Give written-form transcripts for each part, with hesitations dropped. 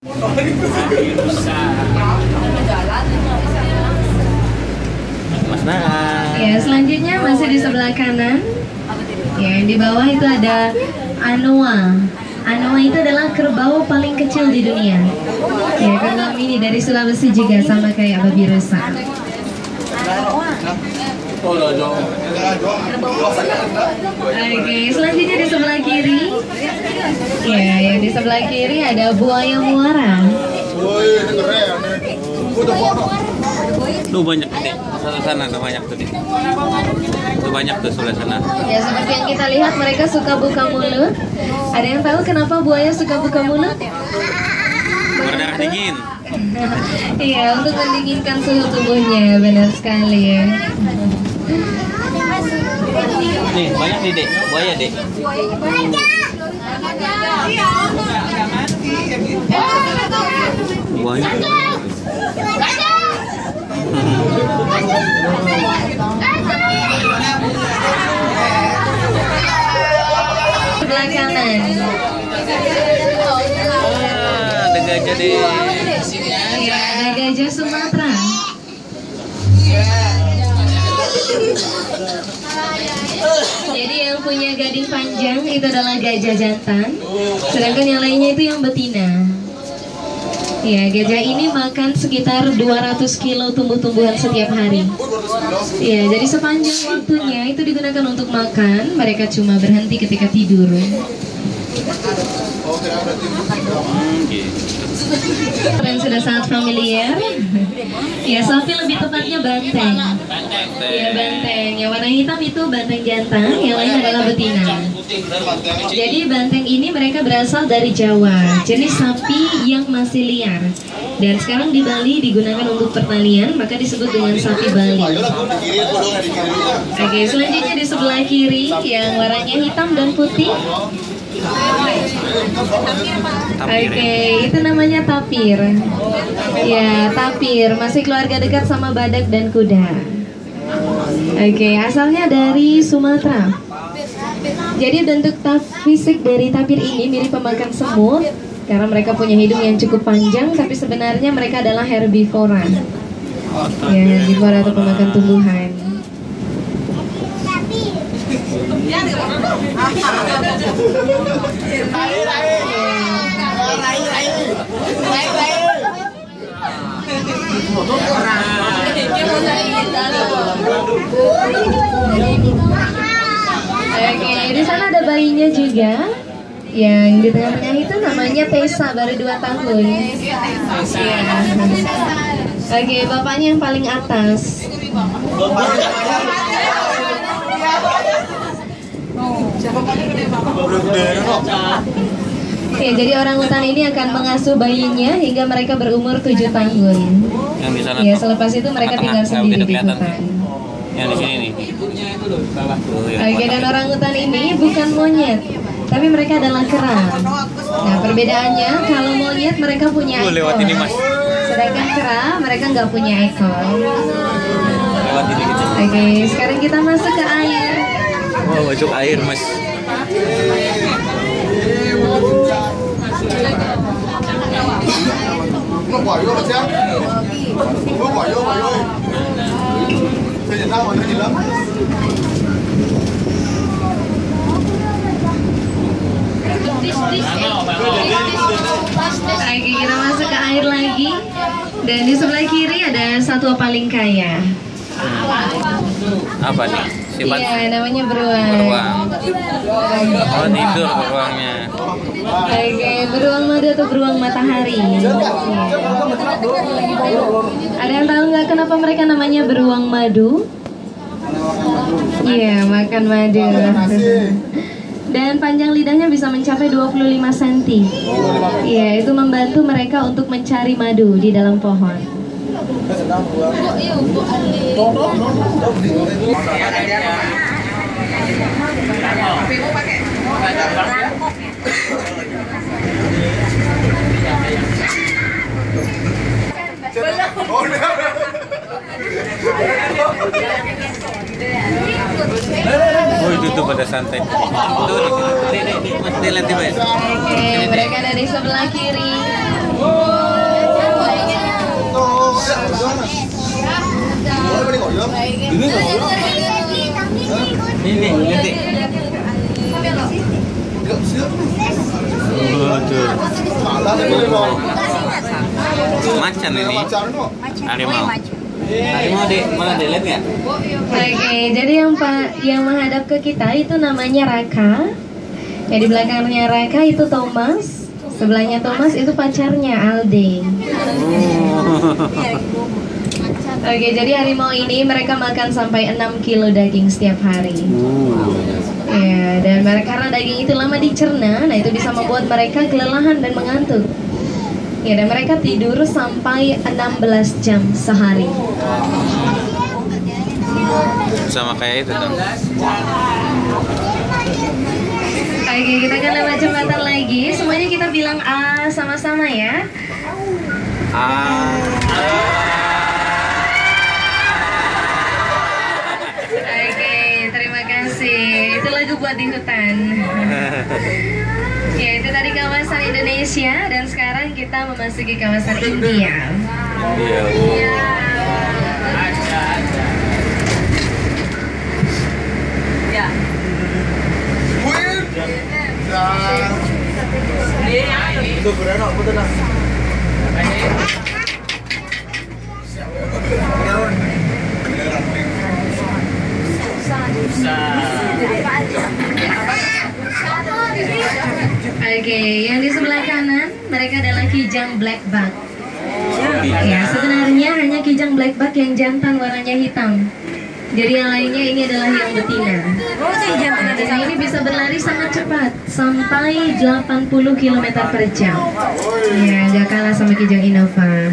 Mas Nah. Ya, selanjutnya masih di sebelah kanan. Ya, yang di bawah itu ada Anoa. Anoa itu adalah kerbau paling kecil di dunia. Ya, kerbau ini dari Sulawesi juga sama kayak babi rusa. Oke, selanjutnya di sebelah kiri. Ya, yang di sebelah kiri ada buaya muara. Tuh banyak nih, sebelah sana tuh banyak tuh nih. Tuh banyak tuh sebelah sana. Ya, seperti yang kita lihat mereka suka buka mulut. Ada yang tahu kenapa buaya suka buka mulut? Berdarah dingin. Iya, untuk mendinginkan suhu tubuhnya, benar sekali ya. Nih, banyak nih, Dek. Buaya, Dek. Buaya. Sebelah kanan. Ada gajah deh. Ya, ada gajah Sumatera. Jadi yang punya gading panjang itu adalah gajah jantan, sedangkan yang lainnya itu yang betina. Ya, gajah ini makan sekitar 200 kilo tumbuh-tumbuhan setiap hari. Ya, jadi sepanjang waktunya itu digunakan untuk makan, mereka cuma berhenti ketika tidur. Dan sudah sangat familiar. Ya, sapi lebih tepatnya banteng. Ya, banteng. Yang warna hitam itu banteng jantan, yang lain adalah betina. Jadi banteng ini mereka berasal dari Jawa, jenis sapi yang masih liar. Dan sekarang di Bali digunakan untuk pertanian, maka disebut dengan sapi Bali. Oke, selanjutnya di sebelah kiri yang warnanya hitam dan putih. Oke, itu namanya tapir. Ya, tapir masih keluarga dekat sama badak dan kuda. Oke, asalnya dari Sumatera. Jadi bentuk fisik dari tapir ini mirip pemakan semut karena mereka punya hidung yang cukup panjang, tapi sebenarnya mereka adalah herbivora. Ya, herbivora atau pemakan tumbuhan. Oke, di sana ada bayinya juga. Yang di tengah-tengah itu namanya Tessa, baru 2 tahun. Oke, bapaknya yang paling atas. Ya, jadi orang hutan ini akan mengasuh bayinya hingga mereka berumur 7 tahun. Yang di sana. Ya, selepas itu mereka tinggal sendiri di hutan. Yang di sini nih. Oke, dan orang hutan ini bukan monyet, tapi mereka adalah kera. Nah, perbedaannya kalau monyet mereka punya ekor. Lewat ini, Mas. Sedangkan kera mereka nggak punya ekor. Lewat ini gitu. Oke, sekarang kita masuk ke air. Oh, masuk air, Mas. Oke, kita masuk ke air lagi. Dan di sebelah kiri ada satwa paling kaya. Apa nih? Sifat Iya, namanya beruang. beruang. Oh, tidur beruangnya. Oke, beruang madu atau beruang matahari. Iya. Ada yang tahu nggak kenapa mereka namanya beruang madu? Iya, makan madu. Dan panjang lidahnya bisa mencapai 25 cm. Iya, itu membantu mereka untuk mencari madu di dalam pohon. Oh, itu tuh pada santai. Tuh, nih, Mas, dia lihat tiba ya. Oke, mereka ada di sebelah kiri. Macan ini. Harimau. Harimau dek, mana dek lihat nggak? Oke, jadi yang menghadap ke kita itu namanya Raka. Ya, di belakangnya Raka itu Thomas. Sebelahnya Thomas itu pacarnya Alde. Oke, jadi harimau ini mereka makan sampai 6 kilo daging setiap hari. Ya, dan karena daging itu lama dicerna, nah itu bisa membuat mereka kelelahan dan mengantuk. Ya, dan mereka tidur sampai 16 jam sehari. Sama kayak itu dong. Oke, kita akan lewat jembatan lagi. Semuanya kita bilang A sama-sama ya. Oke, terima kasih. Itu lagu buat di hutan. Ya, itu tadi kawasan Indonesia dan sekarang kita memasuki kawasan India. Ya. Oke, yang di sebelah kanan mereka adalah kijang blackbuck. Ya, sebenarnya hanya kijang blackbuck yang jantan warnanya hitam. Jadi yang lainnya ini adalah yang betina. Dan ini bisa berlari sangat cepat sampai 80 km per jam. Ya, gak kalah sama kijang Innova.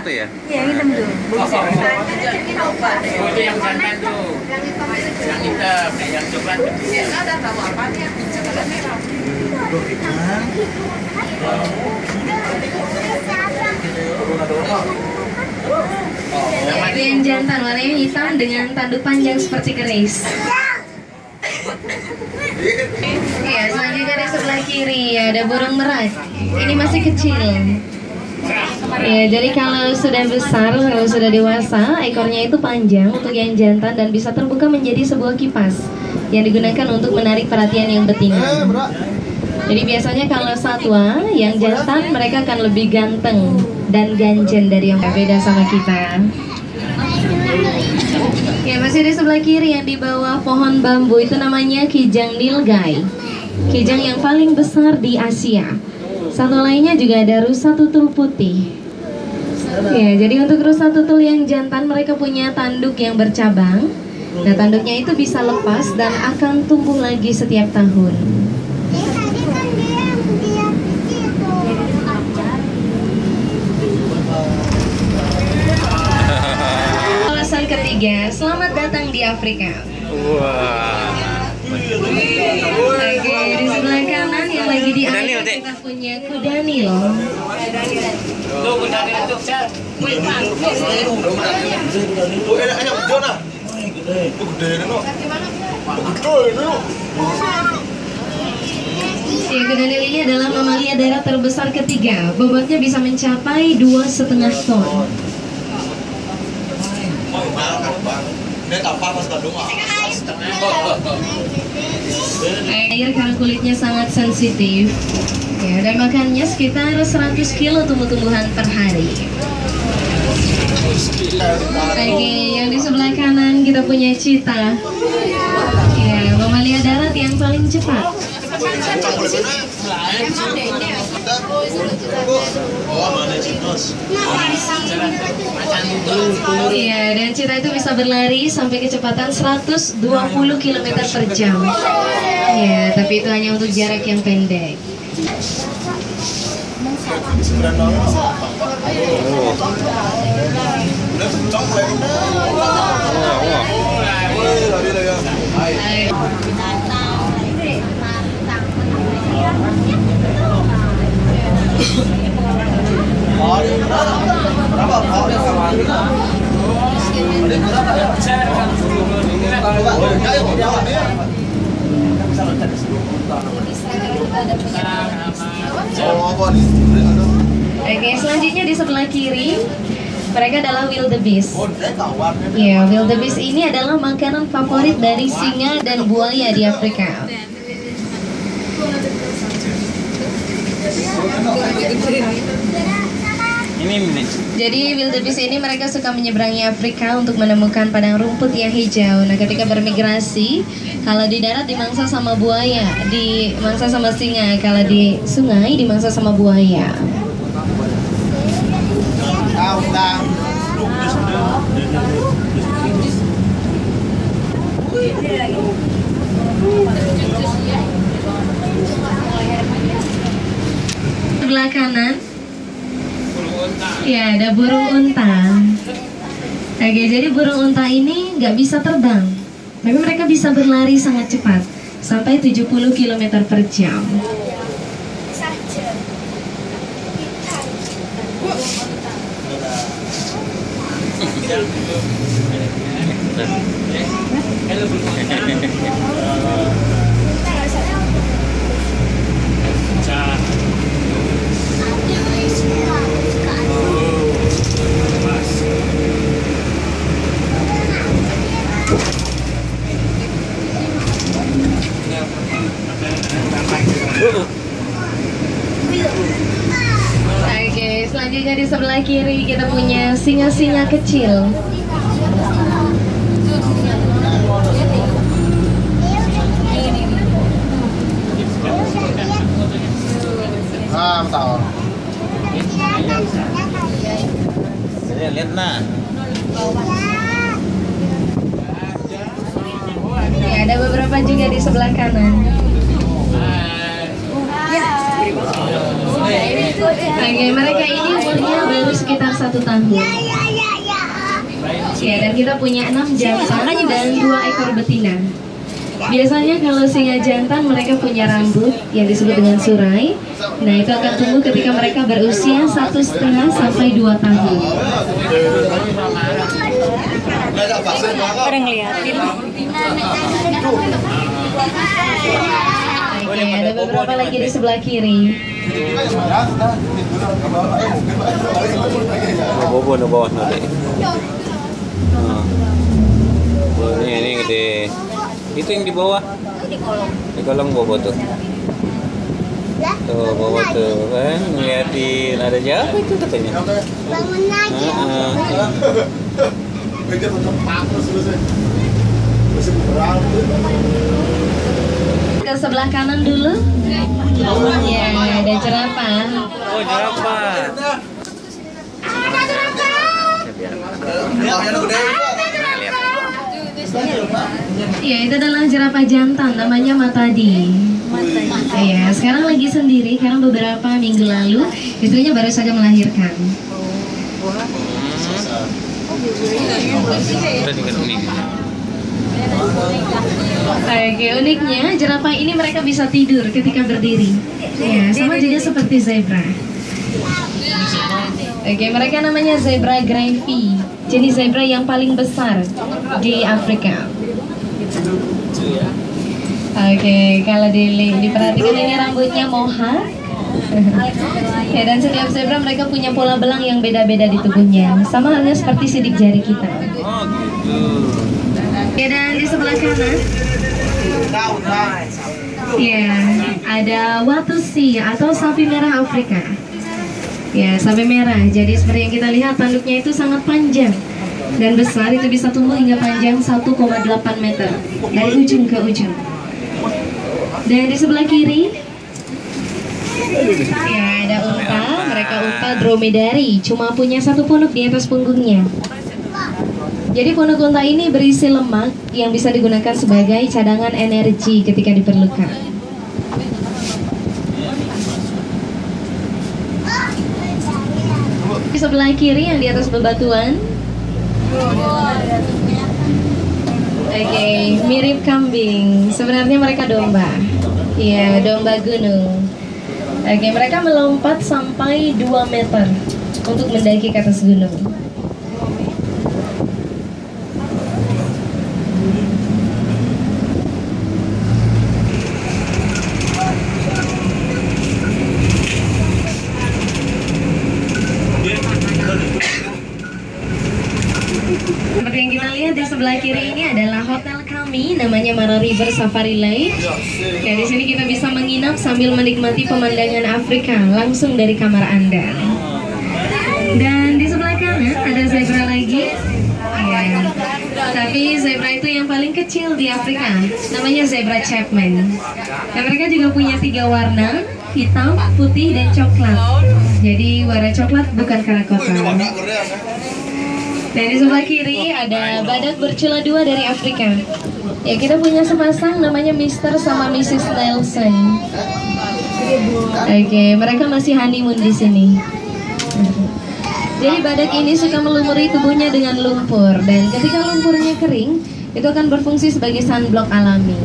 Itu ya? Iya, yang hitam tuh. Itu yang jantan tuh. Yang hitam, yang coklat. Ada tahu apa nih? Coklat merah. Itu yang jantan warnanya hitam dengan tanduk panjang seperti keris. Ya, selanjutnya di sebelah kiri ada burung merak. Ini masih kecil. Ya, jadi kalau sudah besar, kalau sudah dewasa, ekornya itu panjang untuk yang jantan dan bisa terbuka menjadi sebuah kipas yang digunakan untuk menarik perhatian yang betina. Jadi biasanya kalau satwa yang jantan mereka akan lebih ganteng dan ganjen dari yang beda sama kita. Ya, masih di sebelah kiri yang di bawah pohon bambu itu namanya kijang nilgai. Kijang yang paling besar di Asia. Satu lainnya juga ada rusa tutul putih. Ya, jadi untuk rusa tutul yang jantan mereka punya tanduk yang bercabang. Nah, tanduknya itu bisa lepas dan akan tumbuh lagi setiap tahun. Alasan ketiga, selamat datang di Afrika. Wah. Oke, di sebelah kanan yang lagi di air kita punya kuda Nil. Tuh, kuda Nil tuh, Cak. Ya, kuda Nil ini adalah mamalia darat terbesar ketiga. Bobotnya bisa mencapai 2,5 ton. Air karena kulitnya sangat sensitif. Ya, dan makannya sekitar 100 kilo tumbuh-tumbuhan per hari. Oke, yang di sebelah kanan kita punya cheetah. Ya, mamalia darat yang paling cepat. Iya, dan cheetah itu bisa berlari sampai kecepatan 120 km per jam. Ya, tapi itu hanya untuk jarak yang pendek. Oke, selanjutnya di sebelah kiri mereka adalah wildebeest. Ya, wildebeest ini adalah makanan favorit dari singa dan buaya di Afrika. Ini. Jadi wildebeest ini mereka suka menyeberangi Afrika untuk menemukan padang rumput yang hijau. Nah, ketika bermigrasi, kalau di darat dimangsa sama buaya, dimangsa sama singa. Kalau di sungai dimangsa sama buaya. Sebelah kanan, ya ada burung unta. Oke, jadi burung unta ini nggak bisa terbang, tapi mereka bisa berlari sangat cepat, sampai 70 km per jam. Oke, selanjutnya di sebelah kiri kita punya singa-singa kecil. Lihat nah. Ya, ada beberapa juga di sebelah kanan. Oke, mereka ini umurnya baru sekitar 1 tahun. Ya, dan kita punya 6 jantan dan 2 ekor betina. Biasanya kalau singa jantan mereka punya rambut yang disebut dengan surai. Nah, itu akan tumbuh ketika mereka berusia 1,5 sampai 2 tahun. Pada ngeliatin. Oke, ada beberapa lagi di sebelah kiri. Bobo di bawah nanti. Ini gede. Itu yang di bawah. Di kolong bobo tuh. Tuh bobo tuh kan ngeliatin ada siapa itu katanya. Bangun aja. Ke sebelah kanan dulu. Ya, ada jerapah. Oh, jerapah. Iya, itu adalah jerapah jantan, namanya Matadi. Iya, sekarang lagi sendiri karena beberapa minggu lalu istrinya baru saja melahirkan. Oke, uniknya jerapah ini mereka bisa tidur ketika berdiri. Ya, sama juga seperti zebra. Oke, mereka namanya zebra gravy. Jadi zebra yang paling besar di Afrika. Oke, kalau diperhatikan ini rambutnya mohawk. Ya, dan setiap zebra mereka punya pola belang yang beda-beda di tubuhnya, sama halnya seperti sidik jari kita. Oh, gitu. Ya, dan di sebelah kanan, ya, ada watusi atau sapi merah Afrika. Ya, sapi merah. Jadi seperti yang kita lihat tanduknya itu sangat panjang dan besar, itu bisa tumbuh hingga panjang 1,8 meter dari ujung ke ujung. Dan di sebelah kiri, ya, ada unta. Mereka unta dromedari, cuma punya 1 punuk di atas punggungnya. Jadi punuk unta ini berisi lemak yang bisa digunakan sebagai cadangan energi ketika diperlukan. Di sebelah kiri yang di atas bebatuan, oke, mirip kambing. Sebenarnya mereka domba. Iya, domba gunung. Oke, mereka melompat sampai 2 meter untuk mendaki ke atas gunung. Seperti yang kita lihat di sebelah kiri ini adalah Hotel Camel. kami namanya Mara River Safari Lake. Ya, di sini kita bisa menginap sambil menikmati pemandangan Afrika langsung dari kamar Anda. Dan di sebelah kanan ada zebra lagi. Ya, tapi zebra itu yang paling kecil di Afrika, namanya zebra Chapman. Dan mereka juga punya 3 warna, hitam, putih, dan coklat. Jadi warna coklat bukan karakota. Dan di sebelah kiri ada badak bercula 2 dari Afrika. Ya, kita punya sepasang namanya Mr. sama Mrs. Nelson. Oke, mereka masih honeymoon di sini. Jadi badak ini suka melumuri tubuhnya dengan lumpur, dan ketika lumpurnya kering, itu akan berfungsi sebagai sunblock alami.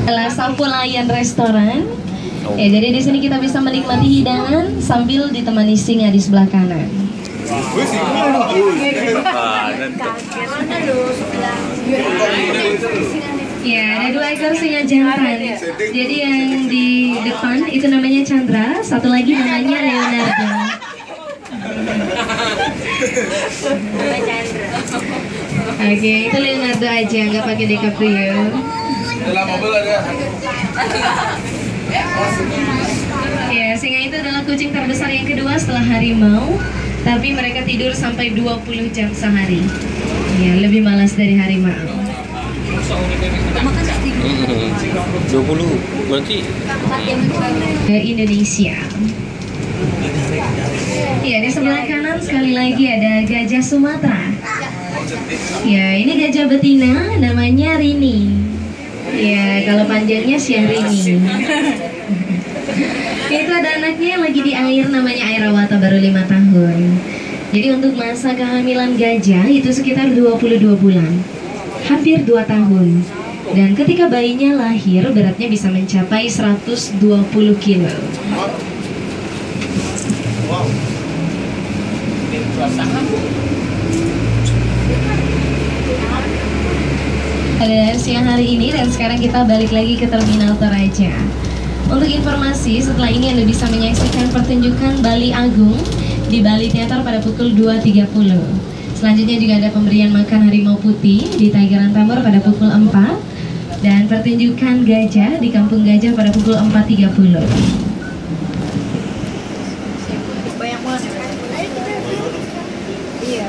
Adalah Sampulayan Restoran. Ya, jadi di sini kita bisa menikmati hidangan sambil ditemani singa di sebelah kanan. Ya, ada 2 ekor singa jantan. Jadi yang di depan itu namanya Chandra, satu lagi namanya Leonardo. Oke, itu Leonardo aja, nggak pakai DiCaprio. Ya, singa itu adalah kucing terbesar yang kedua setelah harimau, tapi mereka tidur sampai 20 jam sehari. Ya, lebih malas dari harimau. 20 berarti Ke Indonesia. Ya, di sebelah kanan sekali lagi ada gajah Sumatera. Ya, ini gajah betina namanya Rini. Ya, kalau panjangnya Syahrini. Itu ada anaknya lagi di air, namanya Airawata, baru 5 tahun. Jadi untuk masa kehamilan gajah itu sekitar 22 bulan, hampir 2 tahun. Dan ketika bayinya lahir, beratnya bisa mencapai 120 kilo. Pada siang hari ini, dan sekarang kita balik lagi ke Terminal Toraja. Untuk informasi, setelah ini Anda bisa menyaksikan pertunjukan Bali Agung di Bali Theater pada pukul 2.30. Selanjutnya juga ada pemberian makan harimau putih di Tigeran Tambor pada pukul 4. Dan pertunjukan gajah di Kampung Gajah pada pukul 4.30. Banyak banget. Iya.